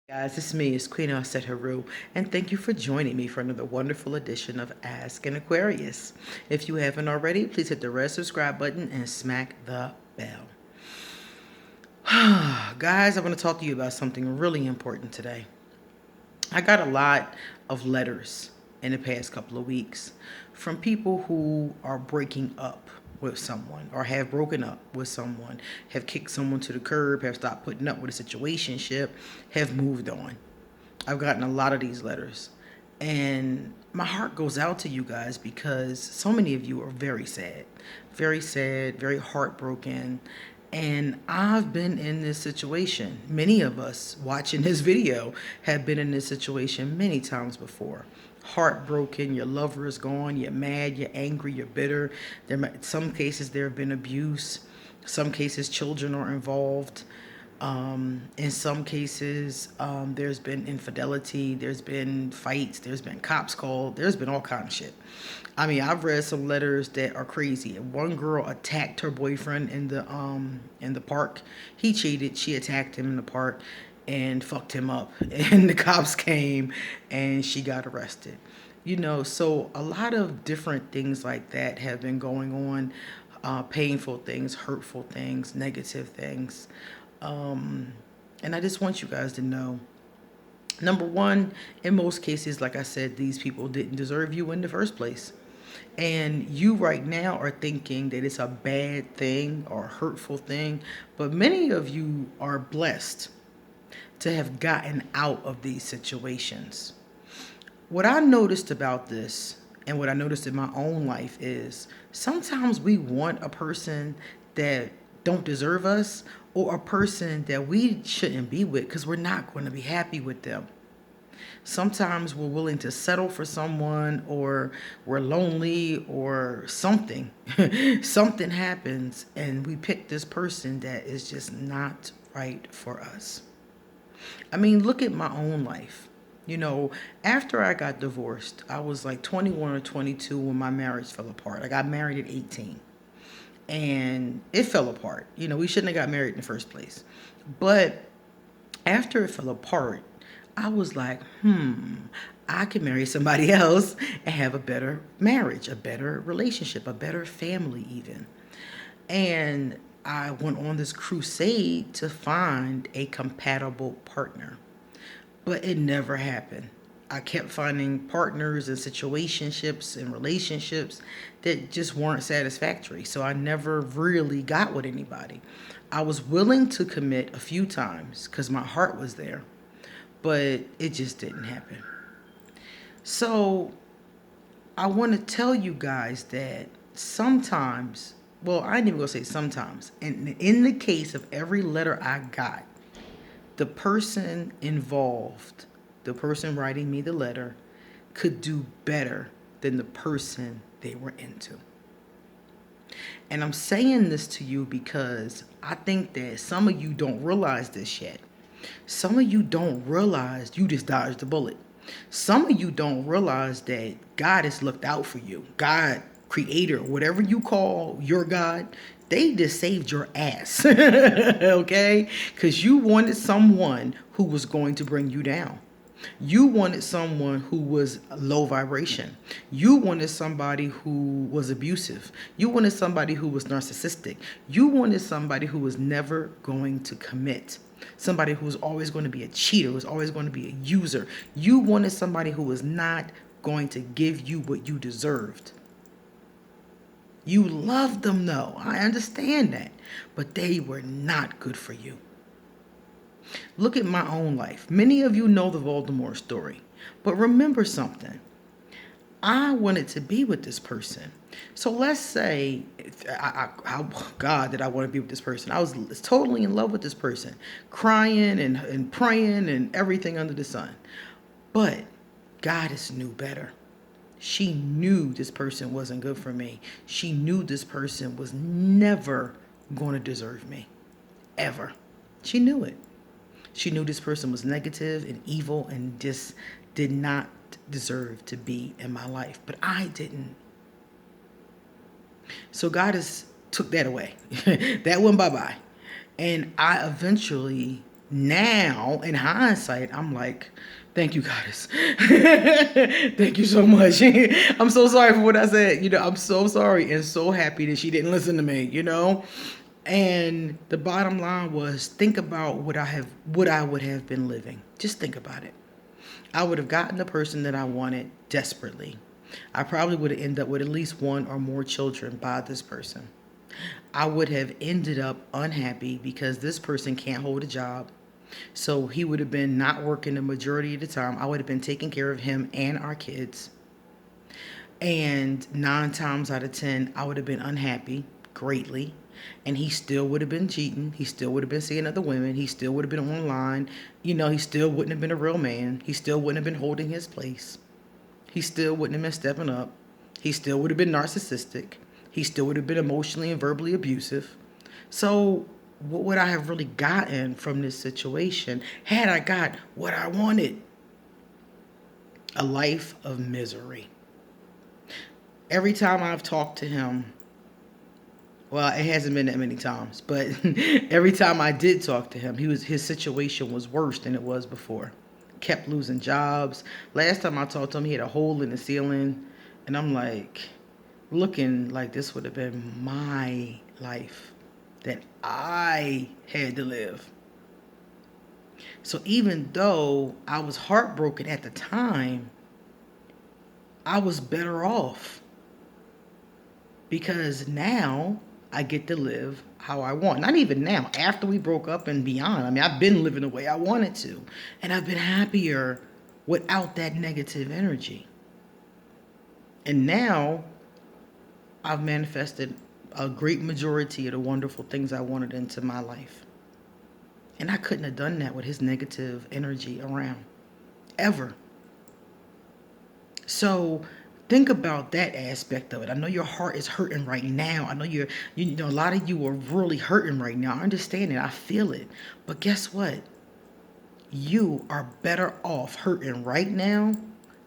Guys, it's me, it's Queen Aset Haru, and thank you for joining me for another wonderful edition of Ask an Aquarius. If you haven't already, please hit the red subscribe button and smack the bell. Guys, I want to talk to you about something really important today. I got a lot of letters in the past couple of weeks from people who are breaking up with someone or have broken up with someone, have kicked someone to the curb, have stopped putting up with a situationship, have moved on. I've gotten a lot of these letters. And my heart goes out to you guys because so many of you are very sad, very heartbroken. And I've been in this situation. Many of us watching this video have been in this situation many times before. Heartbroken, your lover is gone, you're mad, you're angry, you're bitter. In some cases, there have been abuse. Some cases, children are involved. In some cases, there's been infidelity, there's been fights, there's been cops called, there's been all kind of shit. I mean, I've read some letters that are crazy. One girl attacked her boyfriend in the park. He cheated. She attacked him in the park and fucked him up. And the cops came and she got arrested. So a lot of different things like that have been going on. Painful things, hurtful things, negative things. And I just want you guys to know, number one, in most cases, like I said, these people didn't deserve you in the first place. And you right now are thinking that it's a bad thing or a hurtful thing, but many of you are blessed to have gotten out of these situations. What I noticed about this and what I noticed in my own life is sometimes we want a person that don't deserve us or a person that we shouldn't be with because we're not going to be happy with them. Sometimes we're willing to settle for someone or we're lonely or something. Something happens and we pick this person that is just not right for us. I mean, look at my own life. After I got divorced, I was like 21 or 22 when my marriage fell apart. I got married at 18 and it fell apart. We shouldn't have got married in the first place. But after it fell apart, I was like, I could marry somebody else and have a better marriage, a better relationship, a better family even. And I went on this crusade to find a compatible partner. But it never happened. I kept finding partners and situationships and relationships that just weren't satisfactory. So I never really got with anybody. I was willing to commit a few times because my heart was there, but it just didn't happen. So I want to tell you guys that sometimes, well, I ain't even gonna say sometimes, and in the case of every letter I got, the person involved, the person writing me the letter, could do better than the person they were into. And I'm saying this to you because I think that some of you don't realize this yet. Some of you don't realize you just dodged the bullet. Some of you don't realize that God has looked out for you. God, creator, whatever you call your God, they just saved your ass. Okay? Because you wanted someone who was going to bring you down. You wanted someone who was low vibration. You wanted somebody who was abusive. You wanted somebody who was narcissistic. You wanted somebody who was never going to commit. Somebody who was always going to be a cheater, was always going to be a user. You wanted somebody who was not going to give you what you deserved. You loved them though. I understand that. But they were not good for you. Look at my own life. Many of you know the Voldemort story. But remember something. I wanted to be with this person. So let's say, God, did I want to be with this person? I was totally in love with this person, crying and praying and everything under the sun. But Goddess knew better. She knew this person wasn't good for me. She knew this person was never going to deserve me, ever. She knew it. She knew this person was negative and evil and just did not deserve to be in my life. But I didn't. So God took that away. That went bye-bye. And I eventually Now, in hindsight, I'm like, thank you, goddess. Thank you so much. I'm so sorry for what I said. I'm so sorry and so happy that she didn't listen to me. And the bottom line was, think about what I would have been living. Just think about it. I would have gotten the person that I wanted desperately. I probably would have ended up with at least one or more children by this person. I would have ended up unhappy because this person can't hold a job. So he would have been not working the majority of the time. I would have been taking care of him and our kids. And 9 times out of 10, I would have been unhappy greatly. And he still would have been cheating. He still would have been seeing other women. He still would have been online. He still wouldn't have been a real man. He still wouldn't have been holding his place. He still wouldn't have been stepping up. He still would have been narcissistic. He still would have been emotionally and verbally abusive. So, what would I have really gotten from this situation had I got what I wanted? A life of misery. Every time I've talked to him, well, it hasn't been that many times, but every time I did talk to him, his situation was worse than it was before. Kept losing jobs. Last time I talked to him, he had a hole in the ceiling, and I'm like, looking like this would have been my life that I had to live. So even though I was heartbroken at the time, I was better off because now I get to live how I want. Not even now, after we broke up and beyond. I mean, I've been living the way I wanted to, and I've been happier without that negative energy. And now I've manifested a great majority of the wonderful things I wanted into my life. And I couldn't have done that with his negative energy around. Ever. So think about that aspect of it. I know your heart is hurting right now. I know a lot of you are really hurting right now. I understand it. I feel it. But guess what? You are better off hurting right now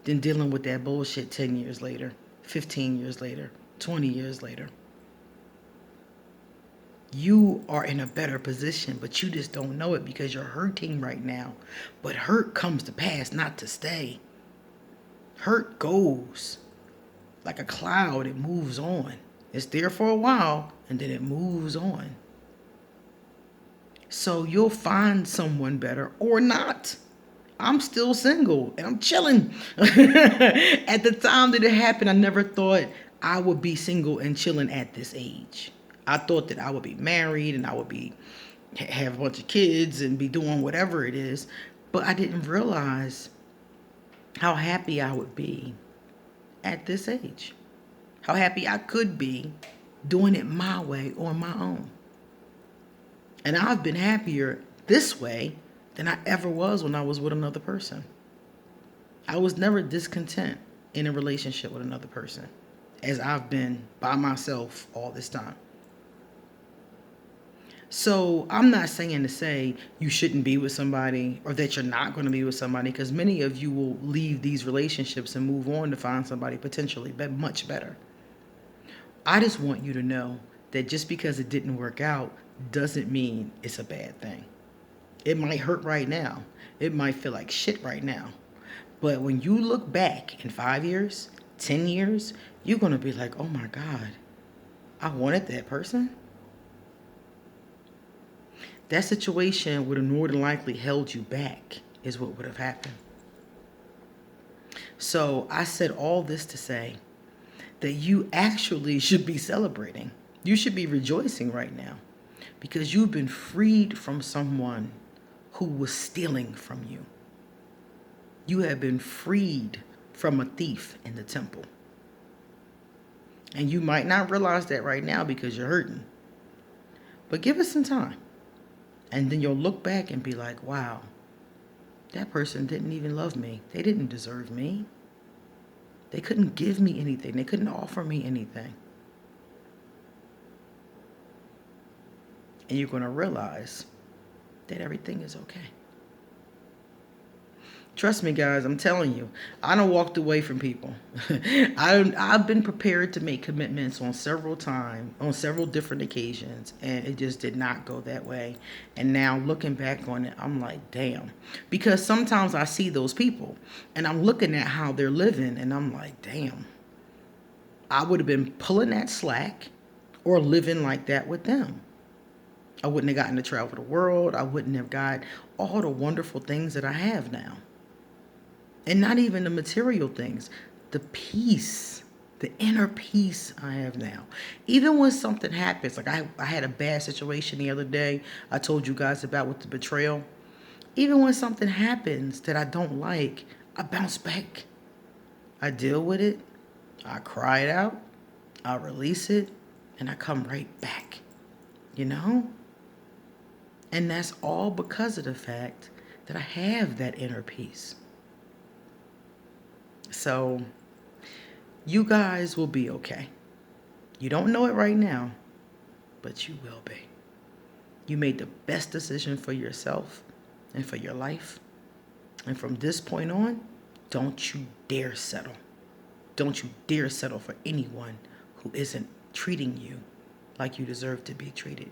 than dealing with that bullshit 10 years later, 15 years later, 20 years later. You are in a better position, but you just don't know it because you're hurting right now. But hurt comes to pass, not to stay. Hurt goes like a cloud, it moves on. It's there for a while, and then it moves on. So you'll find someone better or not. I'm still single and I'm chilling. At the time that it happened, I never thought I would be single and chilling at this age. I thought that I would be married and I would have a bunch of kids and be doing whatever it is. But I didn't realize how happy I would be at this age. How happy I could be doing it my way on my own. And I've been happier this way than I ever was when I was with another person. I was never discontent in a relationship with another person as I've been by myself all this time. So I'm not saying to say you shouldn't be with somebody or that you're not going to be with somebody, because many of you will leave these relationships and move on to find somebody potentially much better. I just want you to know that just because it didn't work out doesn't mean it's a bad thing. It might hurt right now. It might feel like shit right now. But when you look back in 5 years, 10 years, you're going to be like, oh my God, I wanted that person. That situation would have more than likely held you back, is what would have happened. So I said all this to say that you actually should be celebrating. You should be rejoicing right now because you've been freed from someone who was stealing from you. You have been freed from a thief in the temple. And you might not realize that right now because you're hurting. But give it some time. And then you'll look back and be like, wow, that person didn't even love me. They didn't deserve me. They couldn't give me anything. They couldn't offer me anything. And you're going to realize that everything is okay. Trust me, guys, I'm telling you, I done walked away from people. I've been prepared to make commitments on several different occasions, and it just did not go that way. And now looking back on it, I'm like, damn. Because sometimes I see those people, and I'm looking at how they're living, and I'm like, damn. I would have been pulling that slack or living like that with them. I wouldn't have gotten to travel the world. I wouldn't have got all the wonderful things that I have now. And not even the material things, the peace, the inner peace I have now. Even when something happens, like I had a bad situation the other day, I told you guys about with the betrayal. Even when something happens that I don't like, I bounce back. I deal with it, I cry it out, I release it, and I come right back, you know? And that's all because of the fact that I have that inner peace. So you guys will be okay. You don't know it right now, but you will be. You made the best decision for yourself and for your life. And from this point on, don't you dare settle. Don't you dare settle for anyone who isn't treating you like you deserve to be treated,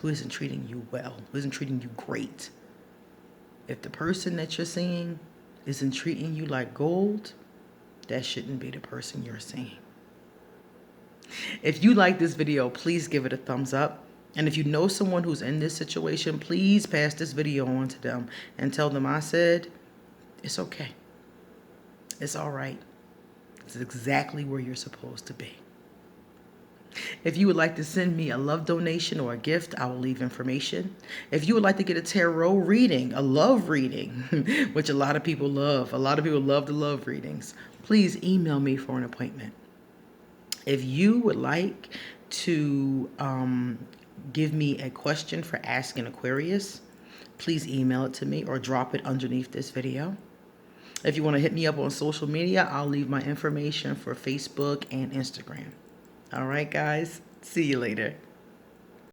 who isn't treating you well, who isn't treating you great. If the person that you're seeing isn't treating you like gold, that shouldn't be the person you're seeing. If you like this video, please give it a thumbs up. And if you know someone who's in this situation, please pass this video on to them and tell them I said, it's okay. It's all right. It's exactly where you're supposed to be. If you would like to send me a love donation or a gift, I will leave information. If you would like to get a tarot reading, a love reading, which a lot of people love the love readings, please email me for an appointment. If you would like to give me a question for asking Aquarius, please email it to me or drop it underneath this video. If you want to hit me up on social media, I'll leave my information for Facebook and Instagram. All right, guys. See you later.